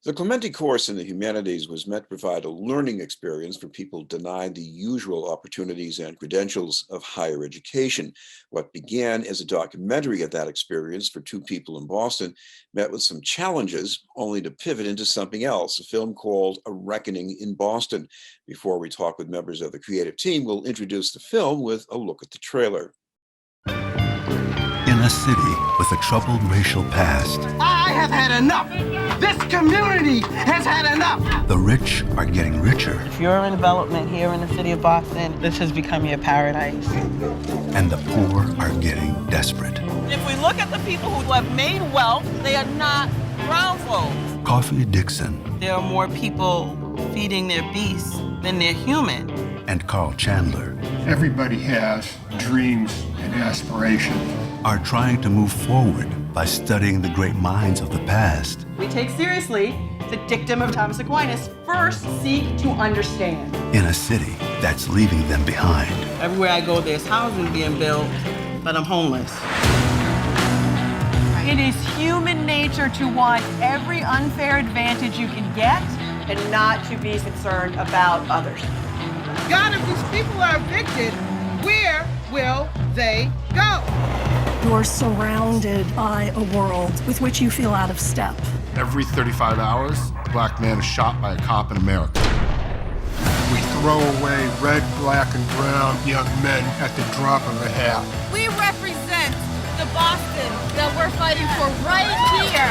The Clemente Course in the Humanities was meant to provide a learning experience for people denied the usual opportunities and credentials of higher education. What began as a documentary of that experience for two people in Boston met with some challenges, only to pivot into something else, a film called A Reckoning in Boston. Before we talk with members of the creative team, we'll introduce the film with a look at the trailer. In a city with a troubled racial past, I have had enough. This community has had enough. The rich are getting richer. If you're in development here in the city of Boston, this has become your paradise. And the poor are getting desperate. If we look at the people who have made wealth, they are not brown folks. Kafi Dixon. There are more people feeding their beasts than they're human. And Carl Chandler. Everybody has dreams and aspirations. Are trying to move forward by studying the great minds of the past. We take seriously the dictum of Thomas Aquinas, first seek to understand. In a city that's leaving them behind. Everywhere I go, there's housing being built, but I'm homeless. It is human nature to want every unfair advantage you can get and not to be concerned about others. God, if these people are evicted, where will they go? You're surrounded by a world with which you feel out of step. Every 35 hours, a black man is shot by a cop in America. We throw away red, black, and brown young men at the drop of a hat. We represent the Boston that we're fighting for right here.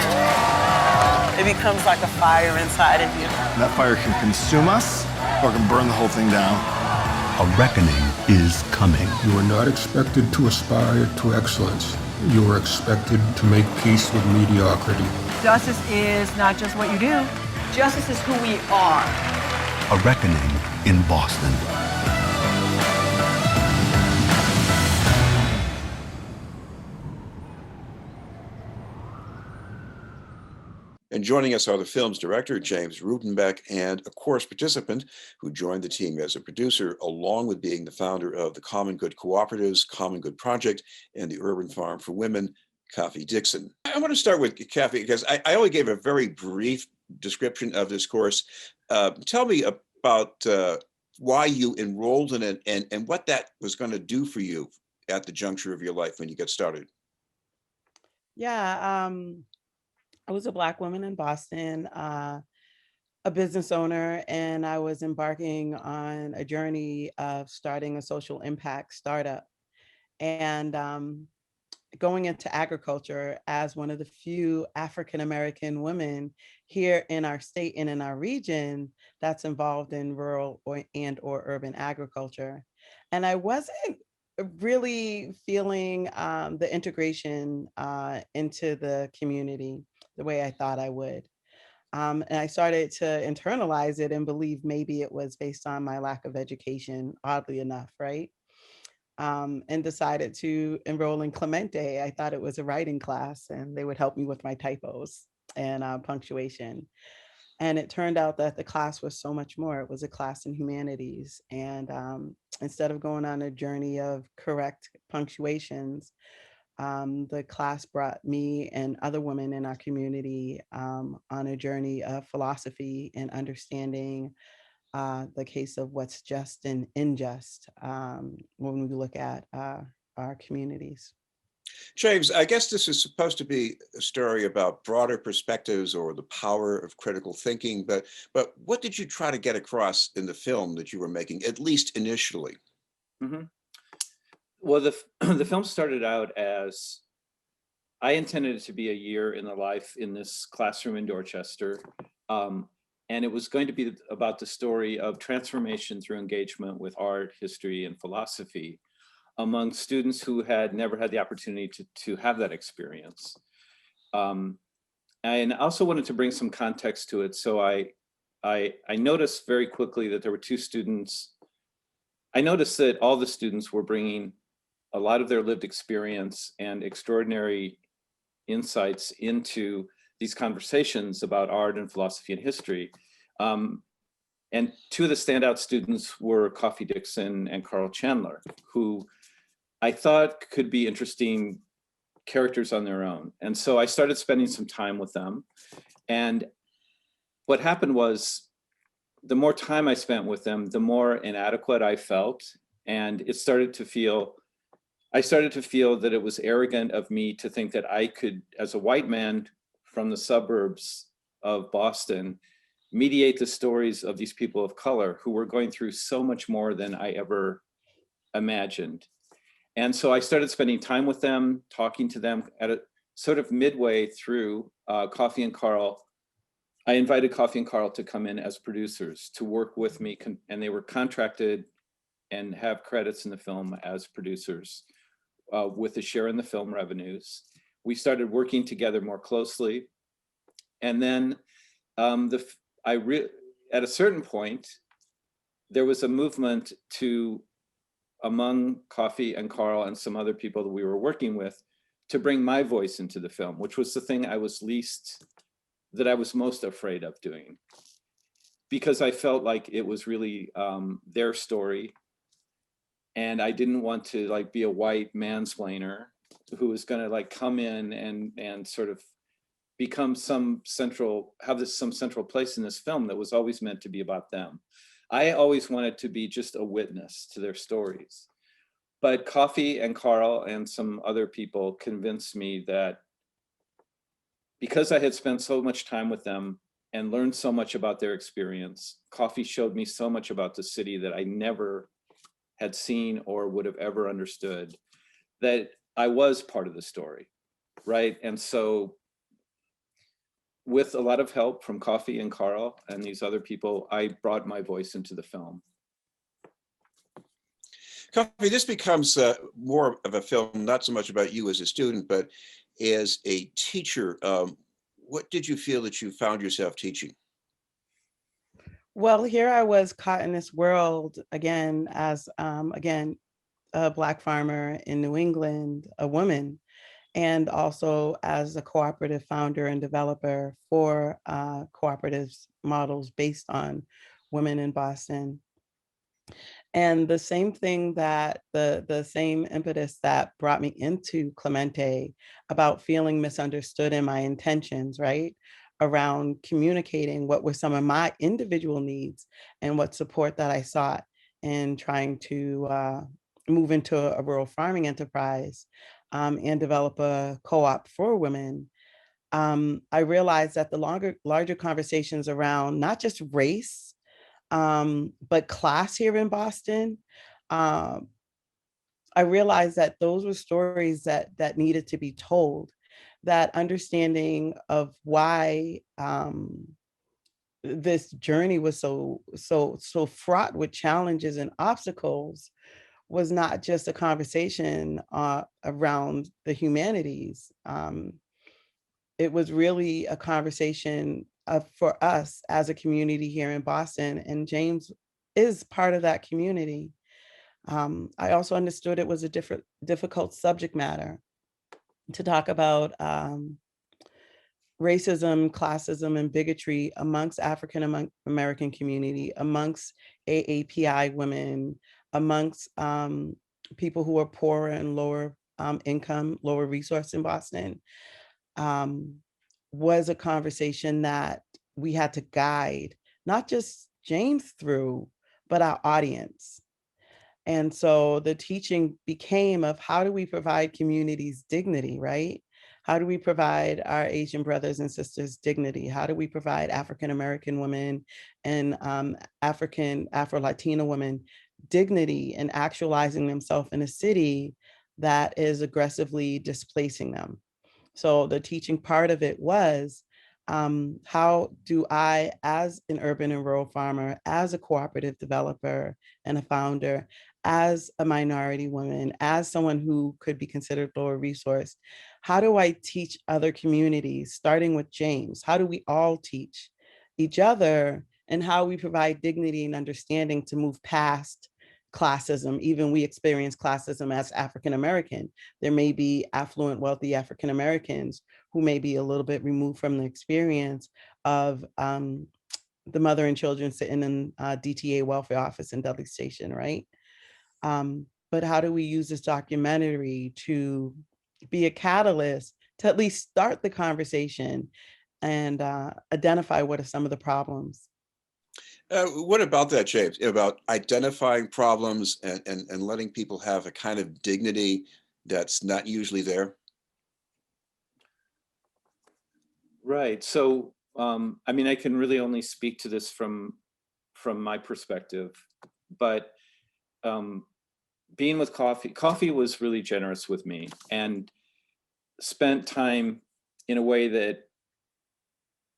It becomes like a fire inside of you. That fire can consume us or can burn the whole thing down. A reckoning is coming. You are not expected to aspire to excellence. You are expected to make peace with mediocrity. Justice is not just what you do. Justice is who we are. A reckoning in Boston. And joining us are the film's director, James Rutenbeck, and a course participant who joined the team as a producer, along with being the founder of the Common Good Cooperatives, Common Good Project, and the Urban Farm for Women, Kafi Dixon. I want to start with Kafi because I only gave a very brief description of this course. Tell me about why you enrolled in it and what that was going to do for you at the juncture of your life when you got started. Yeah, I was a Black woman in Boston, a business owner, and I was embarking on a journey of starting a social impact startup. And going into agriculture as one of the few African-American women here in our state and in our region that's involved in rural or urban agriculture. And I wasn't really feeling the integration into the community the way I thought I would. And I started to internalize it and believe maybe it was based on my lack of education, oddly enough, right? And decided to enroll in Clemente. I thought it was a writing class and they would help me with my typos and punctuation. And it turned out that the class was so much more. It was a class in humanities. And instead of going on a journey of correct punctuations, the class brought me and other women in our community on a journey of philosophy and understanding the case of what's just and unjust when we look at our communities. James, I guess this is supposed to be a story about broader perspectives or the power of critical thinking, but what did you try to get across in the film that you were making, at least initially? Mm-hmm. Well, the film started out as, I intended it to be a year in the life in this classroom in Dorchester. And it was going to be about the story of transformation through engagement with art, history, and philosophy among students who had never had the opportunity to have that experience. And I also wanted to bring some context to it. So I noticed very quickly that there were two students. I noticed that all the students were bringing a lot of their lived experience and extraordinary insights into these conversations about art and philosophy and history. And two of the standout students were Kafi Dixon and Carl Chandler, who I thought could be interesting characters on their own. And so I started spending some time with them. And what happened was the more time I spent with them, the more inadequate I felt. And I started to feel that it was arrogant of me to think that I could, as a white man from the suburbs of Boston, mediate the stories of these people of color who were going through so much more than I ever imagined. And so I started spending time with them, talking to them at a sort of midway through Kafi and Carl. I invited Kafi and Carl to come in as producers to work with me, and they were contracted and have credits in the film as producers with a share in the film revenues. We started working together more closely. And then at a certain point, there was a movement among Kafi and Carl and some other people that we were working with to bring my voice into the film, which was the thing that I was most afraid of doing, because I felt like it was really their story. And I didn't want to like be a white mansplainer who was going to like come in and sort of become some central place in this film that was always meant to be about them. I always wanted to be just a witness to their stories. But Kafi and Carl and some other people convinced me that because I had spent so much time with them and learned so much about their experience, Kafi showed me so much about the city that I never had seen or would have ever understood, that I was part of the story, right? And so with a lot of help from Kafi and Carl and these other people, I brought my voice into the film. Kafi, this becomes more of a film, not so much about you as a student, but as a teacher. What did you feel that you found yourself teaching? Well, here I was caught in this world again as, again, a Black farmer in New England, a woman, and also as a cooperative founder and developer for cooperatives models based on women in Boston. And the same thing that the same impetus that brought me into Clemente about feeling misunderstood in my intentions, right? Around communicating what were some of my individual needs and what support that I sought in trying to move into a rural farming enterprise and develop a co-op for women. I realized that the larger conversations around not just race, but class here in Boston, um, I realized that those were stories that needed to be told. That understanding of why this journey was so fraught with challenges and obstacles was not just a conversation around the humanities. It was really a conversation for us as a community here in Boston, and James is part of that community. I also understood it was a difficult subject matter to talk about racism, classism, and bigotry amongst African American community, amongst AAPI women, amongst people who are poorer and lower income, lower resource in Boston. Was a conversation that we had to guide, not just James through, but our audience. And so the teaching became of how do we provide communities dignity, right? How do we provide our Asian brothers and sisters dignity? How do we provide African-American women and Afro-Latina women dignity and actualizing themselves in a city that is aggressively displacing them? So the teaching part of it was, how do I, as an urban and rural farmer, as a cooperative developer and a founder, as a minority woman, as someone who could be considered lower resource, how do I teach other communities, starting with James? How do we all teach each other, and how we provide dignity and understanding to move past classism? Even we experience classism as African American. There may be affluent, wealthy African Americans who may be a little bit removed from the experience of the mother and children sitting in DTA welfare office in Dudley Station, right? But how do we use this documentary to be a catalyst to at least start the conversation and identify what are some of the problems. What about that, James? About identifying problems and letting people have a kind of dignity that's not usually there? Right. So, I mean, I can really only speak to this from my perspective, but being with Coffee was really generous with me and spent time in a way that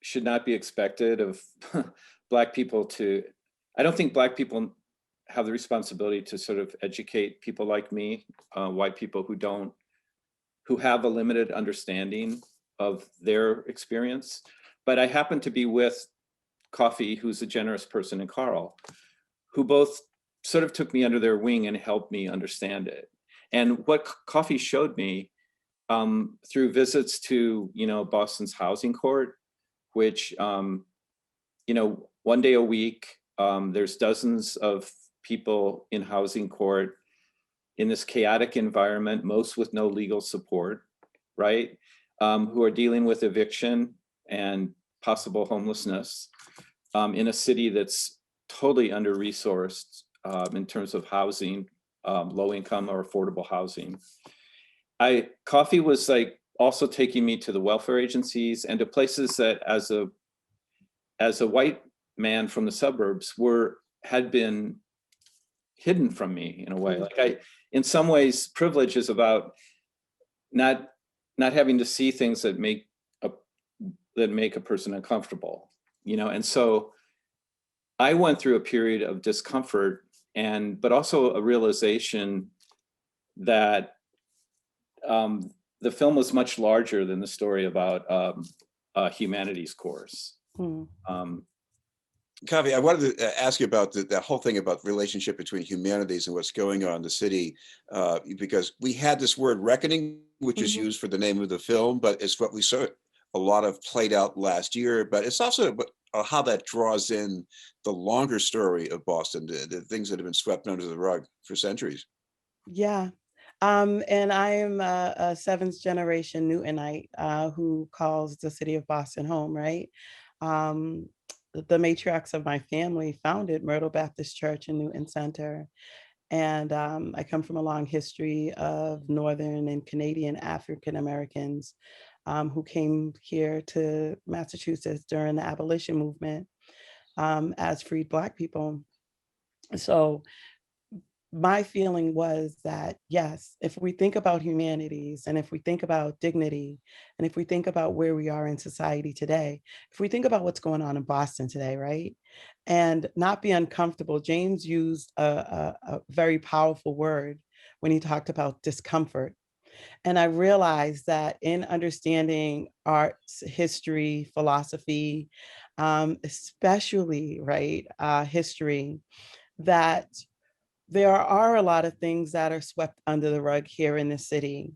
should not be expected of Black people to. I don't think Black people have the responsibility to sort of educate people like me, white people who have a limited understanding of their experience. But I happen to be with Coffee, who's a generous person, and Carl, who both sort of took me under their wing and helped me understand it. And what Coffee showed me through visits to, Boston's housing court, which, one day a week, there's dozens of people in housing court in this chaotic environment, most with no legal support, right? Who are dealing with eviction and possible homelessness in a city that's totally under-resourced in terms of housing, low income or affordable housing. Coffee was like also taking me to the welfare agencies and to places that as a white man from the suburbs had been hidden from me in a way. Like in some ways, privilege is about not having to see things that make a person uncomfortable, and so I went through a period of discomfort but also a realization that the film was much larger than the story about a humanities course. Kavi, I wanted to ask you about that whole thing about relationship between humanities and what's going on in the city, because we had this word reckoning, which is used for the name of the film, but it's what we saw a lot of played out last year. But it's also how that draws in the longer story of Boston, the things that have been swept under the rug for centuries. Yeah. And I am a seventh generation Newtonite who calls the city of Boston home, right? The matriarchs of my family founded Myrtle Baptist Church in Newton Center. And I come from a long history of Northern and Canadian African Americans who came here to Massachusetts during the abolition movement as freed Black people. So my feeling was that, yes, if we think about humanities and if we think about dignity and if we think about where we are in society today, if we think about what's going on in Boston today, right? And not be uncomfortable, James used a very powerful word when he talked about discomfort. And I realized that in understanding arts, history, philosophy, especially, right, history, that there are a lot of things that are swept under the rug here in the city.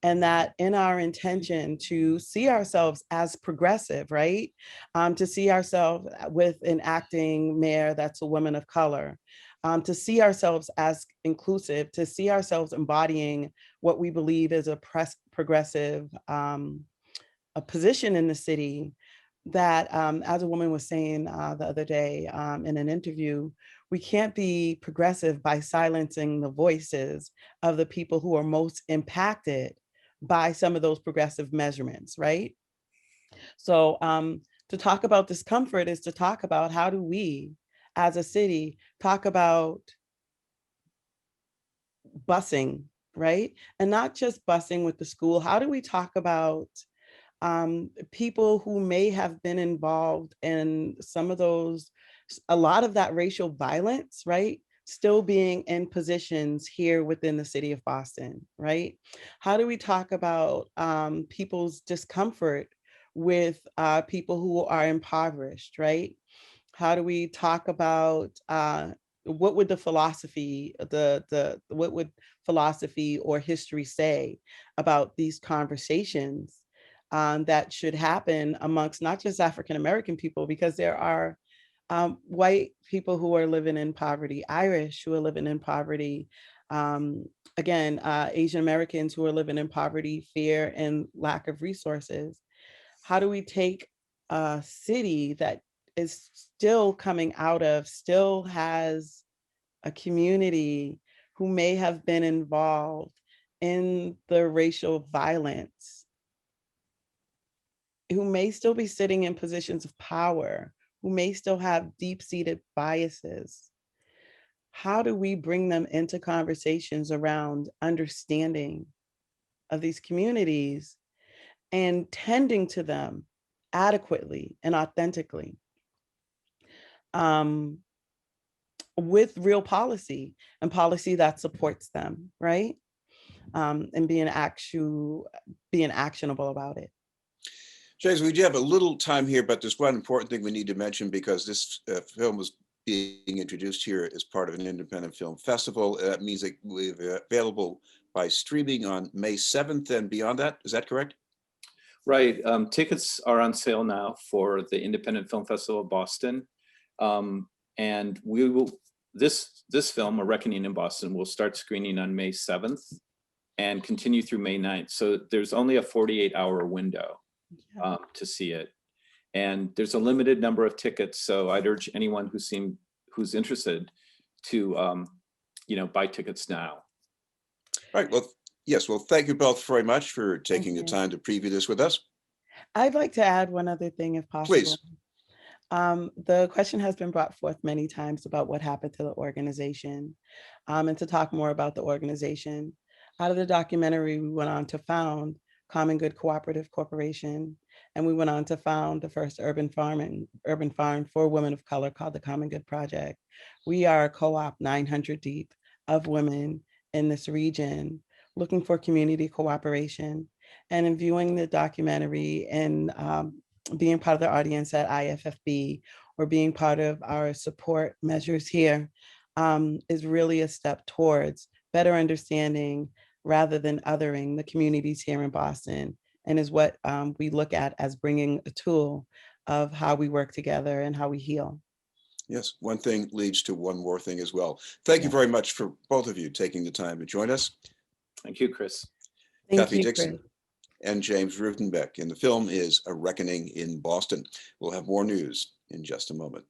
And that in our intention to see ourselves as progressive, right? To see ourselves with an acting mayor that's a woman of color, to see ourselves as inclusive, to see ourselves embodying what we believe is a progressive a position in the city, that as a woman was saying the other day in an interview, we can't be progressive by silencing the voices of the people who are most impacted by some of those progressive measurements, right? So to talk about discomfort is to talk about how do we as a city talk about busing, right? And not just busing with the school. How do we talk about people who may have been involved in some of those, a lot of that racial violence, right? Still being in positions here within the city of Boston, right? How do we talk about people's discomfort with people who are impoverished, right? How do we talk about what would the philosophy, what would philosophy or history say about these conversations that should happen amongst not just African American people, because there are white people who are living in poverty, Irish who are living in poverty, again, Asian Americans who are living in poverty, fear, and lack of resources. How do we take a city that is still coming out of, still has a community who may have been involved in the racial violence, who may still be sitting in positions of power, who may still have deep-seated biases. How do we bring them into conversations around understanding of these communities and tending to them adequately and authentically, with real policy and policy that supports them, right? And being actionable about it. James, we do have a little time here, but there's one important thing we need to mention because this film was being introduced here as part of an independent film festival. That means that we're available by streaming on May 7th and beyond that. Is that correct? Right. Tickets are on sale now for the Independent Film Festival of Boston. And we will, this film, A Reckoning in Boston, will start screening on May 7th and continue through May 9th. So there's only a 48-hour window to see it. And there's a limited number of tickets. So I'd urge anyone who's interested to, buy tickets now. All right. Well, yes. Well, thank you both very much for taking the time to preview this with us. I'd like to add one other thing if possible. Please. The question has been brought forth many times about what happened to the organization, and to talk more about the organization. Out of the documentary, we went on to found Common Good Cooperative Corporation, and we went on to found the first urban farm for women of color called the Common Good Project. We are a co-op 900 deep of women in this region looking for community cooperation. And in viewing the documentary and being part of the audience at IFFB or being part of our support measures here is really a step towards better understanding rather than othering the communities here in Boston, and is what we look at as bringing a tool of how we work together and how we heal. Yes, one thing leads to one more thing as well. Thank you very much for both of you taking the time to join us. Thank you, Chris. Kafi Dixon and James Rutenbeck. And the film is A Reckoning in Boston. We'll have more news in just a moment.